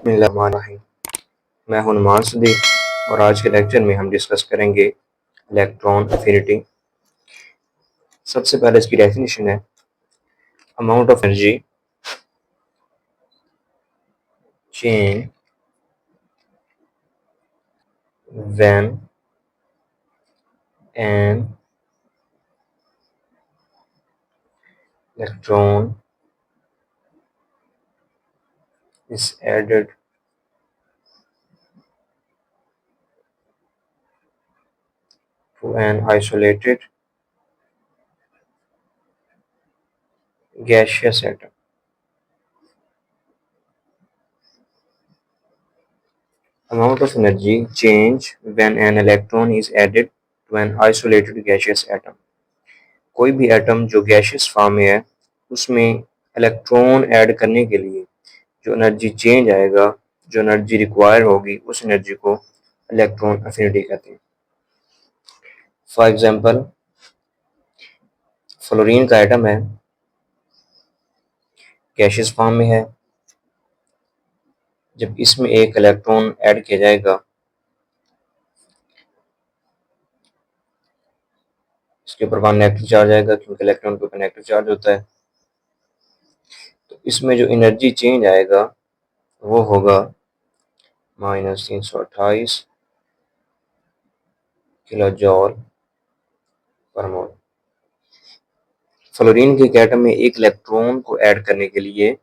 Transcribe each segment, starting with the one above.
बिस्मिल्लाहिर्रहमानिर्रहीम। मैं हूं नुमान सदीक और आज के लेक्चर में हम डिस्कस करेंगे इलेक्ट्रॉन एफिनिटी। सबसे पहले इसकी डेफिनेशन है amount of energy change when an electron is added to an isolated gaseous atom. Amount of energy change when an electron is added to an isolated gaseous atom. कोई भी atom जो gaseous form में है उसमें electron add करने के लिए जो एनर्जी चेंज आएगा, जो एनर्जी रिक्वायर होगी, उस एनर्जी को इलेक्ट्रॉन एफिनिटी कहते हैं। फॉर एग्जांपल फ्लोरीन का एटम है, गैशियस फॉर्म में है। जब इसमें एक इलेक्ट्रॉन ऐड किया जाएगा, इसके ऊपर वन नेगेटिव चार्ज आएगा क्योंकि इलेक्ट्रॉन के ऊपर नेगेटिव चार्ज होता है। तो इसमें जो एनर्जी चेंज आएगा वो होगा -328 किलो जॉल पर मोल। फ्लोरीन के एटम में एक इलेक्ट्रॉन को ऐड करने के लिए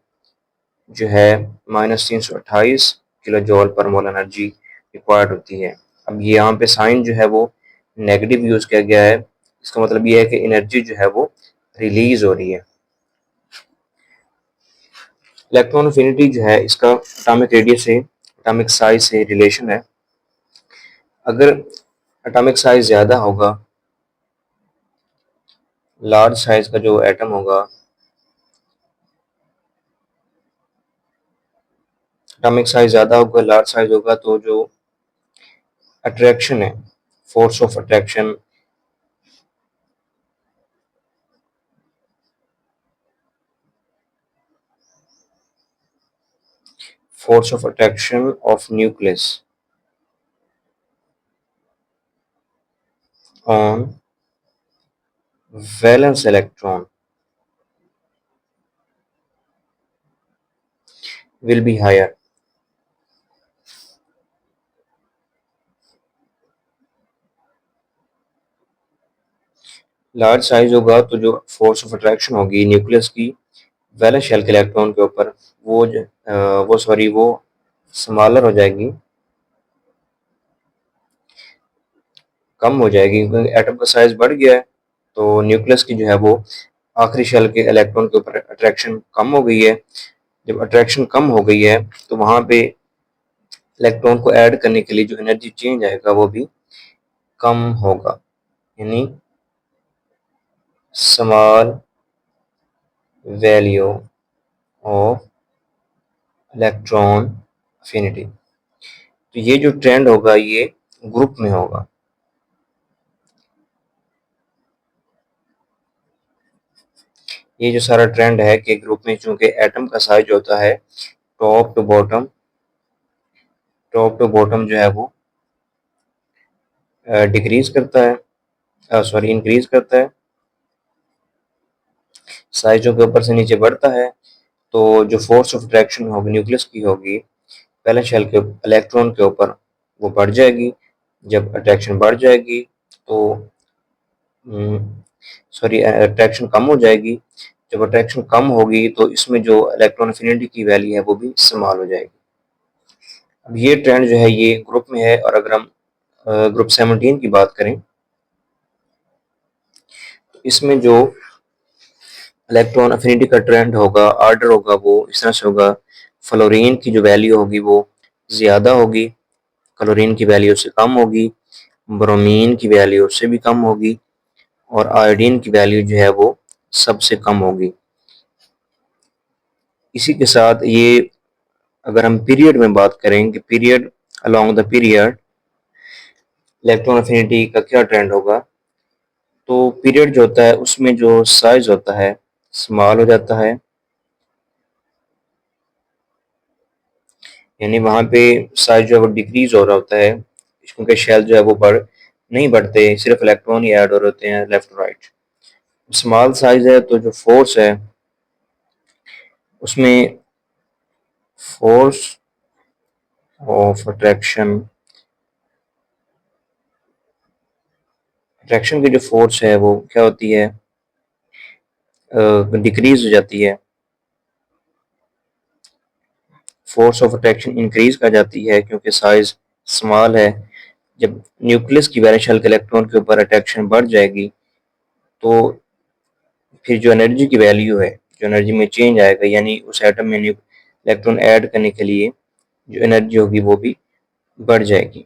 जो है -328 किलो जॉल पर मोल एनर्जी रिक्वायर्ड होती है। अब ये यहाँ पे साइन जो है वो नेगेटिव यूज किया गया है। इसका मतलब ये है कि एनर्जी जो है वो रिलीज हो रही है। इलेक्ट्रॉन एफिनिटी जो है इसका एटॉमिक रेडियस से, एटॉमिक साइज से रिलेशन है। अगर एटॉमिक साइज ज़्यादा होगा, लार्ज साइज का जो एटम होगा, एटॉमिक साइज ज़्यादा होगा, लार्ज साइज होगा, तो जो अट्रैक्शन है, force of attraction of nucleus on valence electron will be higher. Large size होगा तो जो फोर्स ऑफ अट्रैक्शन होगी न्यूक्लियस की वैलेंस शेल के इलेक्ट्रॉन के ऊपर वो स्मॉलर हो जाएगी, कम हो जाएगी, क्योंकि एटम का साइज बढ़ गया है। तो न्यूक्लियस की जो है वो आखिरी शेल के इलेक्ट्रॉन के ऊपर अट्रैक्शन कम हो गई है। जब अट्रैक्शन कम हो गई है तो वहां पे इलेक्ट्रॉन को ऐड करने के लिए जो एनर्जी चेंज आएगा वो भी कम होगा, यानी small value of electron affinity. तो ये जो ट्रेंड होगा ये ग्रुप में होगा। ये जो सारा ट्रेंड है कि ग्रुप में, चूंकि एटम का साइज होता है टॉप टू बॉटम जो है वो डिक्रीज करता है, सॉरी इंक्रीज करता है, साइजों के ऊपर से नीचे बढ़ता है। तो जो फोर्स ऑफ अट्रैक्शन होगी न्यूक्लियस की होगी वैलेंस शेल के इलेक्ट्रॉन के ऊपर, वो बढ़ जाएगी। जब अट्रैक्शन बढ़ जाएगी तो अट्रैक्शन कम हो जाएगी। जब अट्रैक्शन कम होगी तो इसमें जो इलेक्ट्रॉन एफिनिटी की वैल्यू है वो भी स्मॉल हो जाएगी। अब ये ट्रेंड जो है ये ग्रुप में है। और अगर हम ग्रुप 17 की बात करें तो इसमें जो इलेक्ट्रॉन एफिनिटी का ट्रेंड होगा, आर्डर होगा, वो इस तरह से होगा। फ्लोरीन की जो वैल्यू होगी वो ज़्यादा होगी, क्लोरीन की वैल्यू से कम होगी, ब्रोमीन की वैल्यू उससे भी कम होगी, और आयोडीन की वैल्यू जो है वो सबसे कम होगी। इसी के साथ ये अगर हम पीरियड में बात करें कि period along the period electron affinity का क्या ट्रेंड होगा, तो पीरियड जो होता है उसमें जो साइज होता है स्मॉल हो जाता है। यानी वहाँ पे साइज जो है वो डिक्रीज हो रहा होता है, क्योंकि शेल जो है वो नहीं बढ़ते, सिर्फ इलेक्ट्रॉन ही ऐड हो रहे होते हैं लेफ्ट राइट। स्मॉल साइज है तो जो फोर्स है उसमें फोर्स ऑफ अट्रैक्शन की जो फोर्स है वो क्या होती है, डिक्रीज हो जाती है। फोर्स ऑफ अट्रैक्शन इंक्रीज कर जाती है क्योंकि साइज स्मॉल है। जब न्यूक्लियस की वैलेंस शेल के इलेक्ट्रॉन के ऊपर अट्रैक्शन बढ़ जाएगी तो फिर जो एनर्जी की वैल्यू है, जो एनर्जी में चेंज आएगा, यानी उस एटम में इलेक्ट्रॉन ऐड करने के लिए जो एनर्जी होगी वो भी बढ़ जाएगी।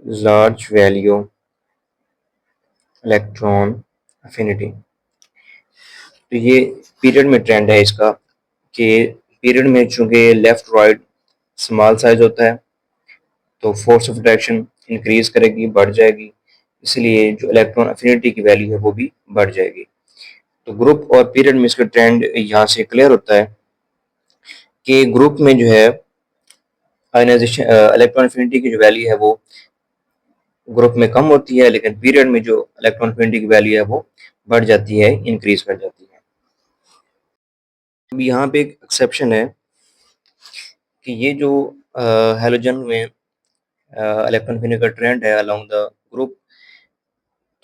लार्ज वैल्यू इलेक्ट्रॉन अफिनिटी, तो ये पीरियड में ट्रेंड है इसका कि पीरियड में चूंकि लेफ्ट राइट स्मॉल साइज होता है तो फोर्स ऑफ अट्रैक्शन इंक्रीज करेगी, बढ़ जाएगी, इसलिए जो इलेक्ट्रॉन अफिनिटी की वैल्यू है वो भी बढ़ जाएगी। तो ग्रुप और पीरियड में इसका ट्रेंड यहाँ से क्लियर होता है कि ग्रुप में जो है आयनाइजेशन इलेक्ट्रॉन अफिनिटी की जो वैल्यू है वो ग्रुप में कम होती है, लेकिन पीरियड में जो इलेक्ट्रॉन अफिनिटी की वैल्यू है वो बढ़ जाती है, इंक्रीज कर जाती है। अब यहाँ पे एक एक्सेप्शन है कि ये जो हैलोजन में इलेक्ट्रॉन अफिनिटी का ट्रेंड है अलोंग द ग्रुप,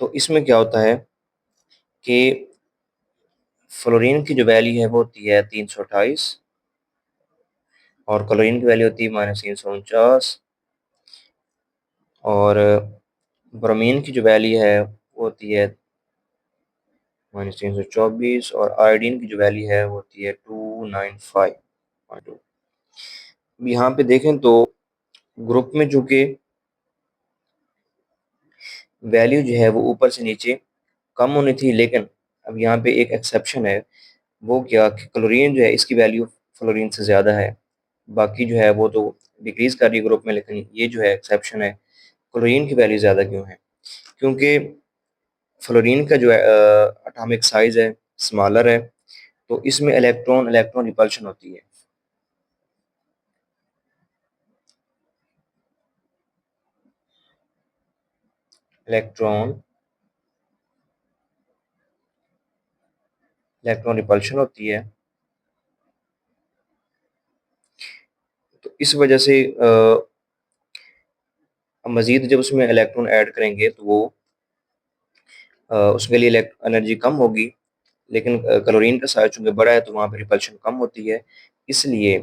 तो इसमें क्या होता है कि फ्लोरीन की जो वैल्यू है वो होती है 328 और क्लोरीन की वैल्यू होती है -349 और ब्रोमीन की जो वैल्यू है वो होती है -324 और आयोडीन की जो वैल्यू है वो होती है 295.2। अब यहाँ पे देखें तो ग्रुप में चूंकि वैल्यू जो है वो ऊपर से नीचे कम होनी थी, लेकिन अब यहाँ पे एक एक्सेप्शन है। वो क्या कि क्लोरीन जो है इसकी वैल्यू फ्लोरीन से ज़्यादा है, बाकी जो है वो तो डिक्रीज कर रही है ग्रुप में, लेकिन ये जो है एक्सेप्शन है। क्लोरीन की वैल्यू ज़्यादा क्यों है? क्योंकि फ्लोरीन का जो है एटॉमिक साइज है स्मॉलर है, तो इसमें इलेक्ट्रॉन इलेक्ट्रॉन रिपल्शन होती है। इलेक्ट्रॉन इलेक्ट्रॉन रिपल्शन होती है, तो इस वजह से मज़ीद जब उसमें इलेक्ट्रॉन ऐड करेंगे तो वो उसके लिए एनर्जी कम होगी, लेकिन क्लोरीन का साइज चूंकि बड़ा है तो वहाँ पर रिपल्शन कम होती है, इसलिए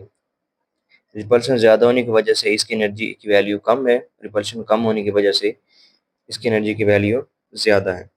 रिपल्शन ज़्यादा होने की वजह से इसकी एनर्जी की वैल्यू कम है, रिपल्शन कम होने की वजह से इसकी एनर्जी की वैल्यू ज़्यादा है।